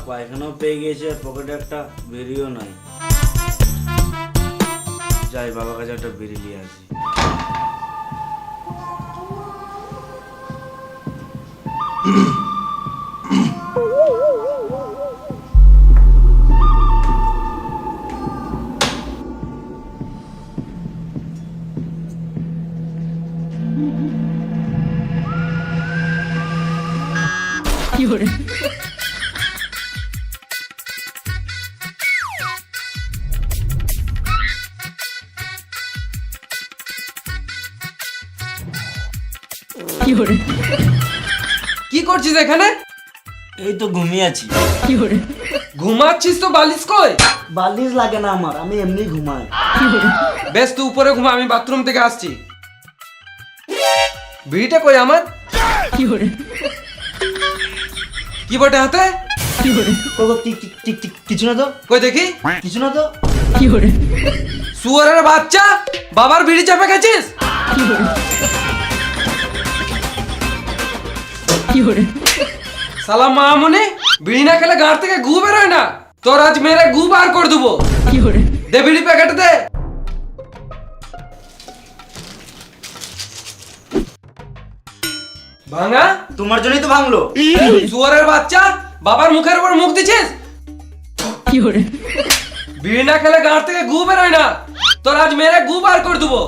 পায়খানাও পেয়ে গিয়েছে, পকেটে একটা বেরিয়েও নাই। যাই বাবার কাছে একটা বেরিয়ে নিয়ে আসি। কি করে কি করছিস এখানে? এই তো ঘুমিয়ে আছি। ঘুমাচ্ছিস তো বালিশ কই? বালিশ লাগে না আমার, আমি এমনি ঘুমাই। বেশ তুই উপরে ঘুমা, আমি বাথরুম থেকে আসছি। বিড়িটা কই আমার? কি বটে হাতে? কিছু না তো। কই দেখি। কিছু না তো। শুয়োরের বাচ্চা, বাবার বিড়ি চাপে গেছিস? শালা মামুনি, বিড়ি না খেলে গাঁট থেকে গু বেরোয় না। তোর আজ মেরে গু বার করে দেবো। দে বিড়ি প্যাকেট দে। ভাঙা? তোমার জন্যই তো ভাঙলো। শুয়োরের বাচ্চা, বাবার মুখের উপর মুখ দিছিস। বিড়ি না খেলে গাঁট থেকে গু বেরোয় না। তোর আজ মেরে গু বার করে দেবো।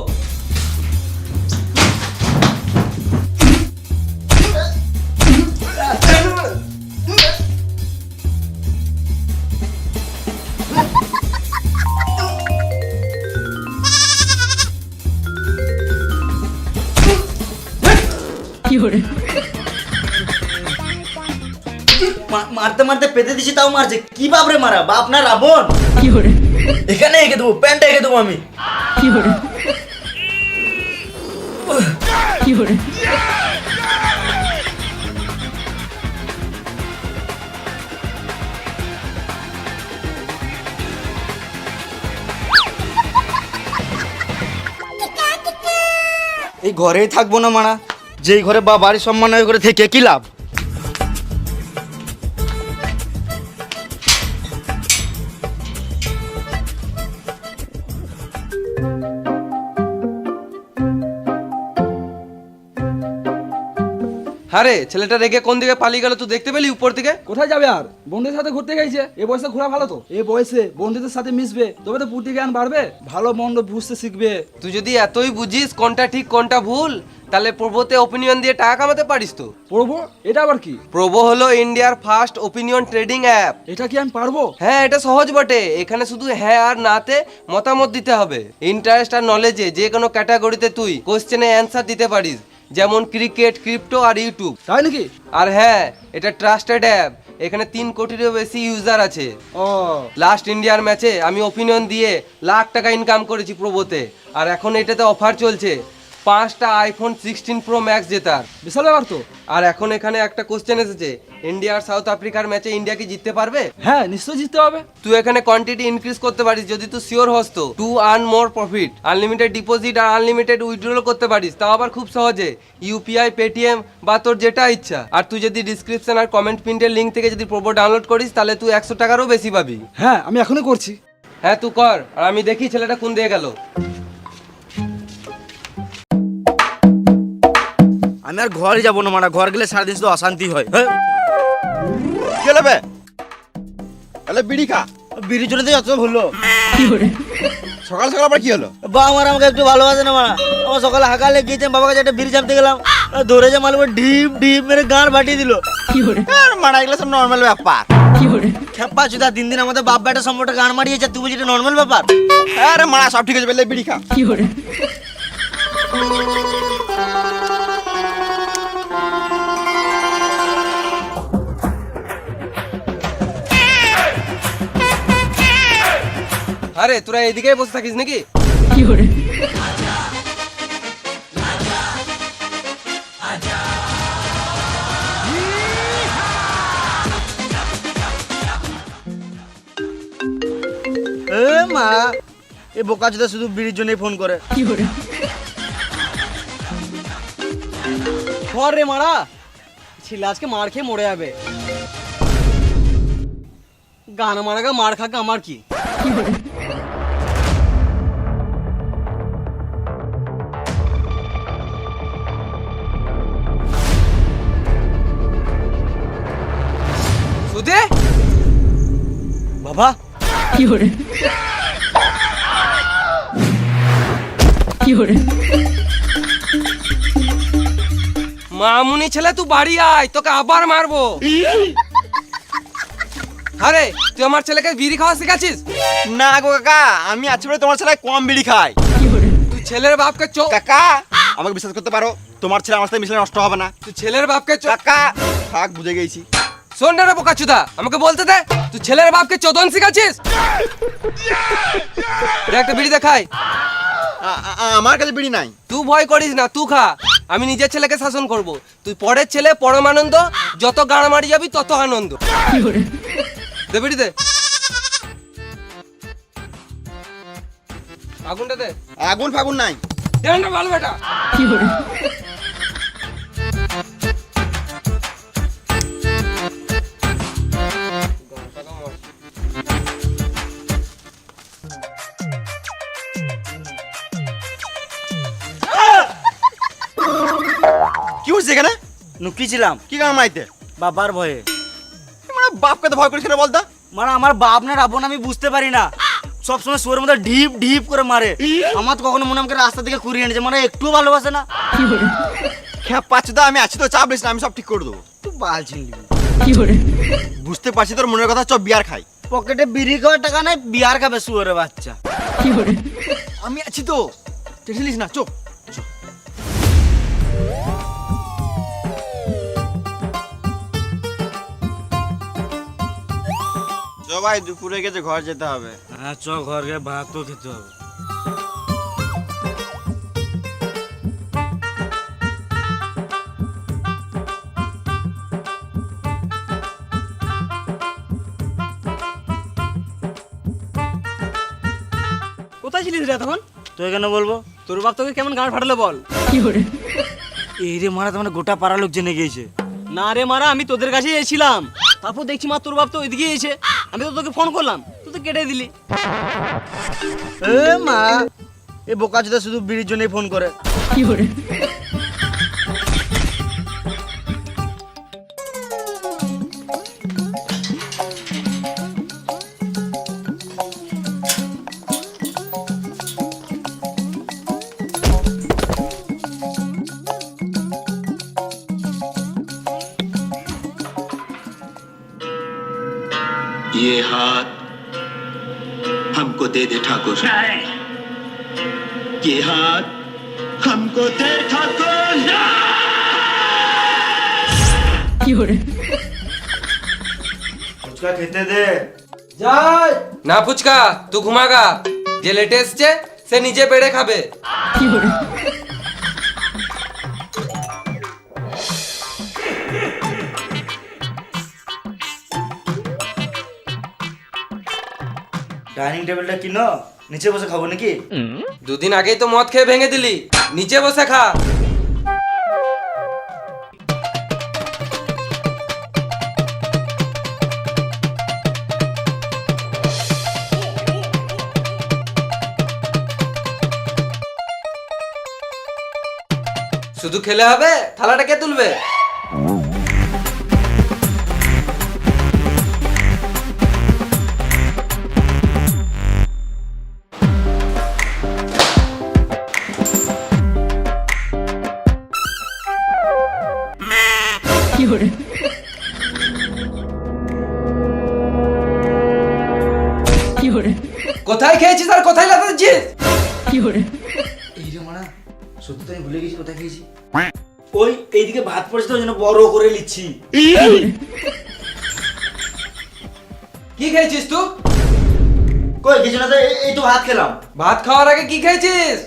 মারতে মারতে পেতে দিছি, তাও মারছে। কি বাপরে মারা, বাপ না রাবণ। এখানে এঁকে দেবো, প্যান্টটা এঁকে দেবো আমি। এই ঘরেই থাকবো না মারা, যেই ঘরে বা বাড়ির সম্মান ওই ঘরে থেকে কি লাভ। আরে ছেলেটা রেগে কোন দিকে পালিয়ে গেল তুই দেখতে পেলি উপর থেকে? কোথায় যাবে আর? বন্ধুদের সাথে ঘুরতে গেছে। এই বয়সে ঘোরা ভালো তো। এই বয়সে বন্ধুদের সাথে মিশবে, তবে তো বুদ্ধি জ্ঞান বাড়বে, ভালো মন্দ বুঝতে শিখবে। তুই যদি এতই বুঝিস কোনটা ঠিক কোনটা ভুল, তাহলে প্রভোতে ওপিনিয়ন দিয়ে টাকা কামাতে পারিস তো। পড়বো? এটা আবার কি? প্রভো হলো ইন্ডিয়ার ফার্স্ট ওপিনিয়ন ট্রেডিং অ্যাপ। এটা কি আমি পারবো? হ্যাঁ, এটা সহজ বটে। এখানে শুধু হ্যাঁ আর নাতে মতামত দিতে হবে। ইন্টারেস্ট আর নলেজে যে কোনো ক্যাটাগরিতে তুই কোশ্চেনে অ্যান্সার দিতে পারিস, যেমন ক্রিকেট, ক্রিপ্টো আর ইউটিউব। তাই নাকি? আর হ্যাঁ, এটা ট্রাস্টেড অ্যাপ। এখানে 3 কোটিরও বেশি ইউজার আছে। ও, লাস্ট ইন্ডিয়ার ম্যাচে আমি ওপিনিয়ন দিয়ে লাখ টাকা ইনকাম করেছি প্রভোতে। আর এখন এটাতে অফার চলছে 5টা আইফোন 16 প্রো ম্যাক্স জেতার। বিশাল ব্যাপার তো। আর এখন এখানে একটা কোশ্চেন এসেছে, ইন্ডিয়া আর সাউথ আফ্রিকার ম্যাচে ইন্ডিয়া কি জিততে পারবে? হ্যাঁ, নিশ্চয়ই জিততে হবে। তুই এখানে কোয়ান্টিটি ইনক্রিজ করতে পারিস যদি তুই শিওর হস তো। To earn more profit, unlimited deposit আর আনলিমিটেড উইথড্রল করতে পারিস, তাও আবার খুব সহজে। ইউপিআই, পেটিএম বা তোর যেটা ইচ্ছা। আর তুই যদি ডিসক্রিপশন আর কমেন্ট পিনের লিঙ্ক থেকে যদি প্রোবো ডাউনলোড করিস, তাহলে তুই 100 টাকারও বেশি পাবি। হ্যাঁ, আমি এখনই করছি। হ্যাঁ তুই কর, আর আমি দেখি ছেলেটা কোন দিয়ে গেল। আমি আর ঘরে যাবো না মারা, ঘর গেলে সারাদিন শুধু অশান্তি হয়। গেলে তাহলে বিড়ি খা। বিড়ির জন্য তো যত হলো। সকাল সকাল আবার কি হলো? বাবা আমার আমাকে একটু ভালোবাসে না মারা। আমার সকালে হাঁকালে গিয়েছিলাম, বাবার কাছে একটা বিড়ি চাপতে গেলাম, ধরে যে মালুম ঢিপ ঢিপ মেরে গান ফাটিয়ে দিল। মারা এগুলো সব নর্মাল ব্যাপার। খেপা চুদা, দিন দিন আমাদের বাপ বেটা সম্পর্কে গান মারিয়েছে, তুই বলছিস এটা নর্মাল ব্যাপার? আরে মারা সব ঠিক আছে, বললে বিড়ি খা। আরে তোরা এদিকেই বসে থাকিস নাকি? এই বোকা চোদা শুধু বিড়ির জন্যই ফোন করে। 有人， ধর রে মারা, ছেলে আজকে মার খেয়ে মরে যাবে। গান মারাগা মার খাকা আমার কি। 有人， সুদে বাবা 有人，有人， মামুনি ছেলে তুই বাড়ি আয়, তোকে আবার মারবো। আরে তুই আমার ছেলেকে বিড়ি খাওয়া শিখাচ্ছিস? না গো কাকা, আমি আছি বলে তোমার ছেলে কম বিড়ি খায়। 有人， তুই ছেলের বাপকে চো কাকা আমাকে বিশ্বাস করতে পারো, তোমার ছেলে আমার সাথে মিশলে নষ্ট হবে না। তুই ছেলের বাপকে চো কাকা থাক, বুঝে গেছি। শোন না রে বোকাচুদা, আমাকে বলতে দে, তুই ছেলের বাপকে চোদন শিখাচ্ছিস? দে একটা বিড়ি দেখাই। আমার কাছে বিড়ি নাই। তুই ভয় করিস না, তুই খা, আমি নিজের ছেলেকে শাসন করব। তুই পরের ছেলে পরমানন্দ, যত গান মারি যাবি তত আনন্দ। 有人， দে বিড়ি দে, আগুনটা দে। আগুন ফাগুন নাই। দে না ভালো বেটা। 有人， কি হচ্ছে এখানে? লুকিয়েছিলাম কি গান মাইতে? বাবার ভয়ে। মানে বাপকে তো ভয় করেছিল বলতো। মানে আমার বাপ না রাবণ আমি বুঝতে পারি না, সবসময় শুয়োরের মধ্যে ঢিপ ঢিপ করে মারে। আমার তো কখনো মনে আমাকে রাস্তা থেকে কুড়িয়ে এনেছে, মানে একটু ভালোবাসে না। 有人， খেপ পাচ্ছি তো, আমি আছি তো, চাপ নিস না, আমি সব ঠিক করে দেবো। তুই বাল ছিনবি। 有人， বুঝতে পারছি তোর মনের কথা, চপ বিয়ার খাই। পকেটে বিড়ি খাওয়ার টাকা নাই, বিয়ার খাবে শুয়োরের বাচ্চা। 有人， আমি আছি তো, টেনশন নিস না, চোখ। ভাই দুপুরে গেছে, ঘর যেতে হবে। হ্যাঁ চ, ঘর গিয়ে ভাত তো খেতে হবে। কোথায় ছিলিস রে তখন? তো এখানে বলবো তোর বাপ তোকে কেমন গান ফাটালো বল। 有人， এই রে মারা, তোমার গোটা পাড়া লোক জেনে গিয়েছে। না রে মারা, আমি তোদের কাছেই এসেছিলাম, তারপর দেখছি মা তোর বাপ তো ওইদিকে এসে, আমি তো তোকে ফোন করলাম, তুই তো কেটে দিলি। এ মা, এই বোকা চোদা শুধু বিড়ির জন্যই ফোন করে। 有人， ये हाथ हमको दे दे ठाकुर। ये हाथ हमको दे ठाकुर। 有人， ফুচকা খেতে দে। যাই। না ফুচকা, তুই ঘুমাগা, যে লেটে এসছে সে নিজে বেড়ে খাবে। 有人， ডাইনিং টেবিলটা কিনো, নিচে বসে খাবো নাকি? দুদিন আগেই তো মদ খেয়ে ভেঙে দিলি, নিচে বসে খা। শুধু খেলে হবে? থালাটা কে তুলবে?有人， 有人， কোথায় খেয়েছিস আর কোথায় লাগাচ্ছিস? 有人， এই রে মারা, সত্যি তো আমি ভুলে গেছি কোথায় খেয়েছি। ওই এইদিকে ভাত পড়েছে তো, ওই জন্য বড় করে নিচ্ছি। 有人， কি খেয়েছিস তুই? কই কিছু না তো, এই তো ভাত খেলাম। ভাত খাওয়ার আগে কি খেয়েছিস?